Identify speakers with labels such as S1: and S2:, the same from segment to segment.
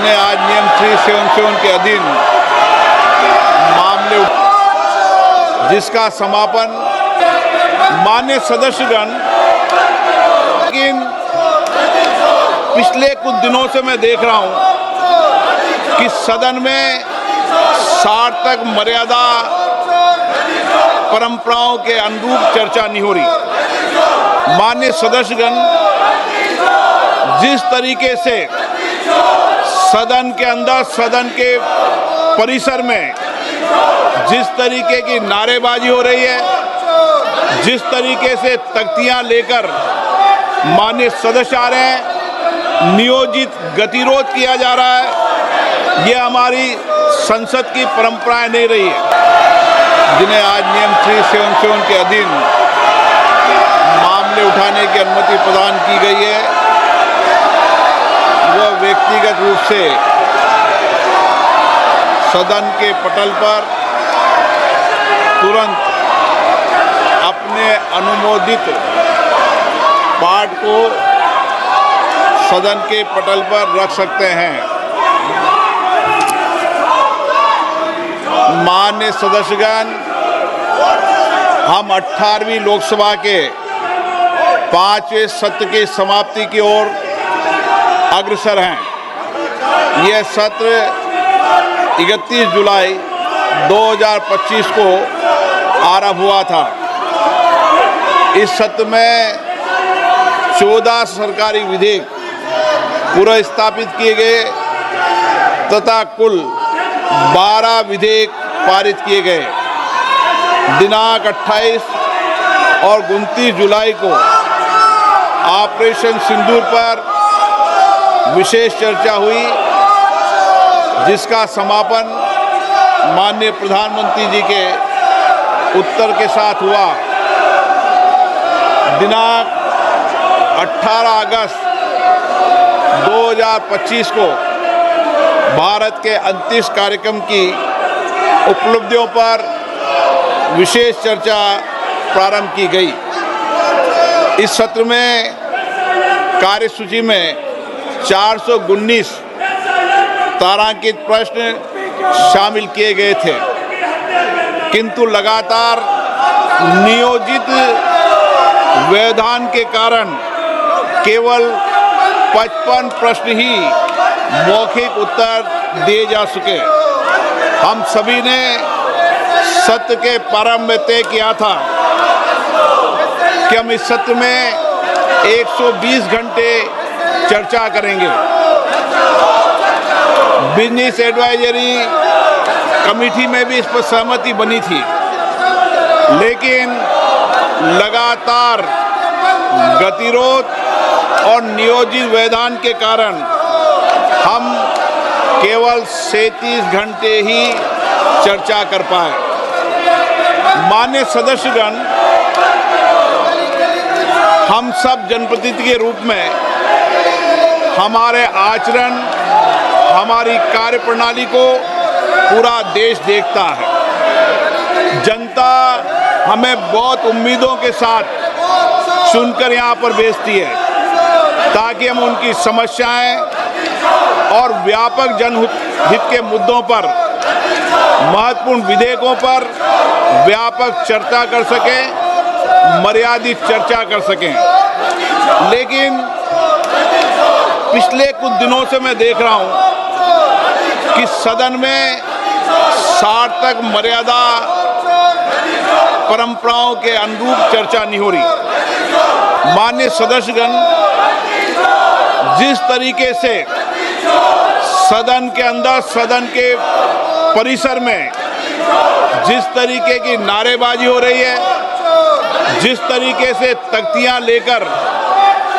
S1: जिन्हें आज नियम 377 के अधीन मामले जिसका समापन माननीय सदस्यगण, लेकिन पिछले कुछ दिनों से मैं देख रहा हूं कि सदन में सार्थक मर्यादा परंपराओं के अनुरूप चर्चा नहीं हो रही। माननीय सदस्यगण, जिस तरीके से सदन के अंदर, सदन के परिसर में जिस तरीके की नारेबाजी हो रही है, जिस तरीके से तख्तियां लेकर माननीय सदस्य आ रहे हैं, नियोजित गतिरोध किया जा रहा है, यह हमारी संसद की परंपराएं नहीं रही है। जिन्हें आज नियम 377 के अधीन मामले उठाने की अनुमति प्रदान की गई है, वह व्यक्तिगत रूप से सदन के पटल पर तुरंत अपने अनुमोदित पाठ को सदन के पटल पर रख सकते हैं। माननीय सदस्यगण, हम 18वीं लोकसभा के 5वें सत्र की समाप्ति की ओर अग्रसर हैं। यह सत्र 31 जुलाई 2025 को आरंभ हुआ था। इस सत्र में 14 सरकारी विधेयक पुनर्स्थापित किए गए तथा कुल 12 विधेयक पारित किए गए। दिनांक 28 और 29 जुलाई को ऑपरेशन सिंदूर पर विशेष चर्चा हुई, जिसका समापन माननीय प्रधानमंत्री जी के उत्तर के साथ हुआ। दिनांक 18 अगस्त 2025 को भारत के अंतरिक्ष कार्यक्रम की उपलब्धियों पर विशेष चर्चा प्रारंभ की गई। इस सत्र में कार्यसूची में 419 तारांकित प्रश्न शामिल किए गए थे, किंतु लगातार नियोजित व्यवधान के कारण केवल 55 प्रश्न ही मौखिक उत्तर दिए जा सके। हम सभी ने सत्र के प्रारंभ में तय किया था कि हम इस सत्र में 120 घंटे चर्चा करेंगे। बिजनेस एडवाइजरी कमेटी में भी इस पर सहमति बनी थी, लेकिन लगातार गतिरोध और नियोजित व्यवधान के कारण हम केवल 37 घंटे ही चर्चा कर पाए। माननीय सदस्यगण, हम सब जनप्रतिनिधि के रूप में हमारे आचरण, हमारी कार्यप्रणाली को पूरा देश देखता है। जनता हमें बहुत उम्मीदों के साथ चुनकर यहाँ पर भेजती है ताकि हम उनकी समस्याएं और व्यापक जनहित के मुद्दों पर, महत्वपूर्ण विधेयकों पर व्यापक चर्चा कर सकें, मर्यादित चर्चा कर सकें। लेकिन पिछले कुछ दिनों से मैं देख रहा हूं कि सदन में सार्थक मर्यादा परंपराओं के अनुरूप चर्चा नहीं हो रही। माननीय सदस्यगण, जिस तरीके से सदन के अंदर, सदन के परिसर में जिस तरीके की नारेबाजी हो रही है, जिस तरीके से तख्तियां लेकर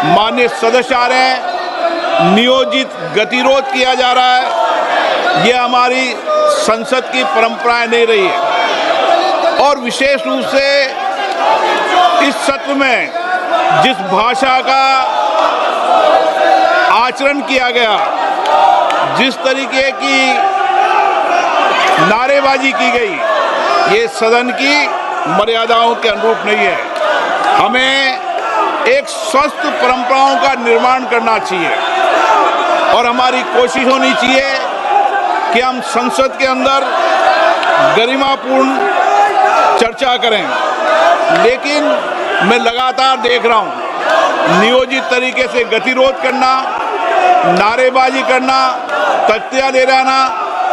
S1: माननीय सदस्य आ रहे हैं, नियोजित गतिरोध किया जा रहा है, यह हमारी संसद की परंपराएं नहीं रही है। और विशेष रूप से इस सत्र में जिस भाषा का आचरण किया गया, जिस तरीके की नारेबाजी की गई, ये सदन की मर्यादाओं के अनुरूप नहीं है। हमें एक स्वस्थ परंपराओं का निर्माण करना चाहिए। और हमारी कोशिश होनी चाहिए कि हम संसद के अंदर गरिमापूर्ण चर्चा करें। लेकिन मैं लगातार देख रहा हूं नियोजित तरीके से गतिरोध करना, नारेबाजी करना, तख्तियां ले रहना।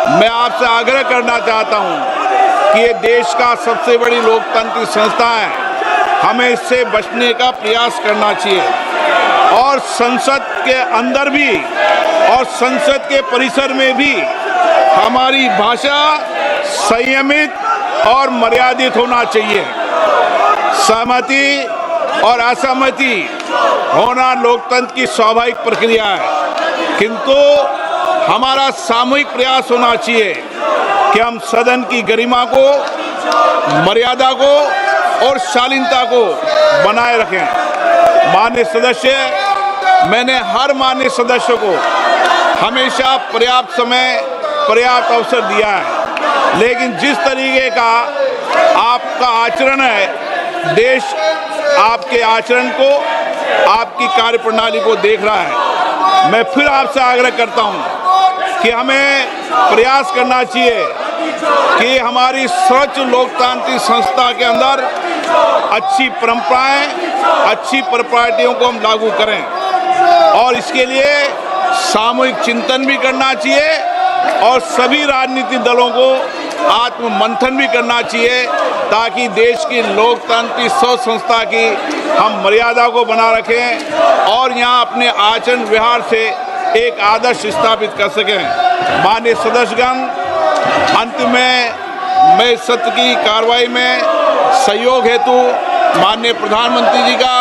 S1: मैं आपसे आग्रह करना चाहता हूं कि ये देश का सबसे बड़ी लोकतांत्रिक संस्था है, हमें इससे बचने का प्रयास करना चाहिए। और संसद के अंदर भी और संसद के परिसर में भी हमारी भाषा संयमित और मर्यादित होना चाहिए। सहमति और असहमति होना लोकतंत्र की स्वाभाविक प्रक्रिया है, किंतु हमारा सामूहिक प्रयास होना चाहिए कि हम सदन की गरिमा को, मर्यादा को और शालीनता को बनाए रखें। माननीय सदस्य, मैंने हर माननीय सदस्य को हमेशा पर्याप्त समय, पर्याप्त अवसर दिया है, लेकिन जिस तरीके का आपका आचरण है, देश आपके आचरण को, आपकी कार्यप्रणाली को देख रहा है। मैं फिर आपसे आग्रह करता हूं कि हमें प्रयास करना चाहिए कि हमारी स्वच्छ लोकतांत्रिक संस्था के अंदर अच्छी परंपराएं, अच्छी प्रॉपर्टियों को हम लागू करें और इसके लिए सामूहिक चिंतन भी करना चाहिए और सभी राजनीतिक दलों को आत्ममंथन भी करना चाहिए, ताकि देश की लोकतांत्रिक स्वच्छ संस्था की हम मर्यादा को बना रखें और यहाँ अपने आचरण व्यवहार से एक आदर्श स्थापित कर सकें। माननीय सदस्यगण, अंत में मैं सत्र की कार्रवाई में सहयोग हेतु माननीय प्रधानमंत्री जी का,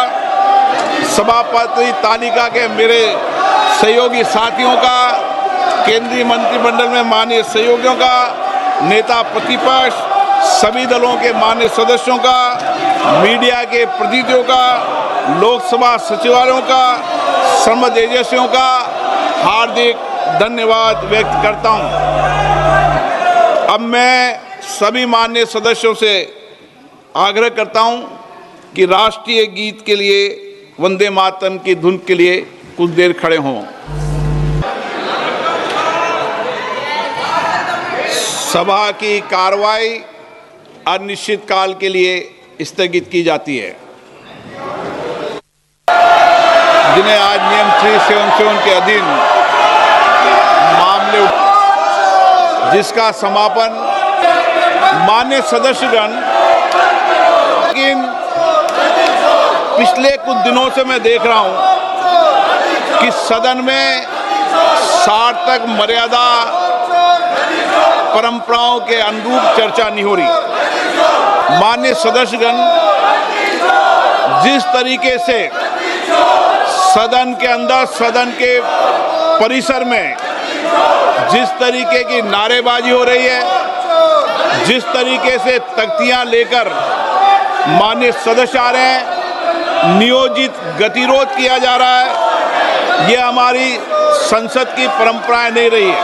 S1: सभापति तालिका के मेरे सहयोगी साथियों का, केंद्रीय मंत्रिमंडल में माननीय सहयोगियों का, नेता प्रतिपक्ष, सभी दलों के माननीय सदस्यों का, मीडिया के प्रतिनिधियों का, लोकसभा सचिवालयों का, संबद्ध एजेंसियों का हार्दिक धन्यवाद व्यक्त करता हूं। अब मैं सभी माननीय सदस्यों से आग्रह करता हूं कि राष्ट्रीय गीत के लिए, वंदे मातरम की धुन के लिए कुछ देर खड़े हों। सभा की कार्रवाई अनिश्चित काल के लिए स्थगित की जाती है। जिन्हें आज नियम 377 के अधीन मामले, जिसका समापन माननीय सदस्यगण, लेकिन पिछले कुछ दिनों से मैं देख रहा हूं कि सदन में सार्थक मर्यादा परंपराओं के अनुरूप चर्चा नहीं हो रही। माननीय सदस्यगण, जिस तरीके से सदन के अंदर, सदन के परिसर में जिस तरीके की नारेबाजी हो रही है, जिस तरीके से तख्तियां लेकर माननीय सदस्य आ रहे हैं, नियोजित गतिरोध किया जा रहा है, ये हमारी संसद की परंपराएं नहीं रही है।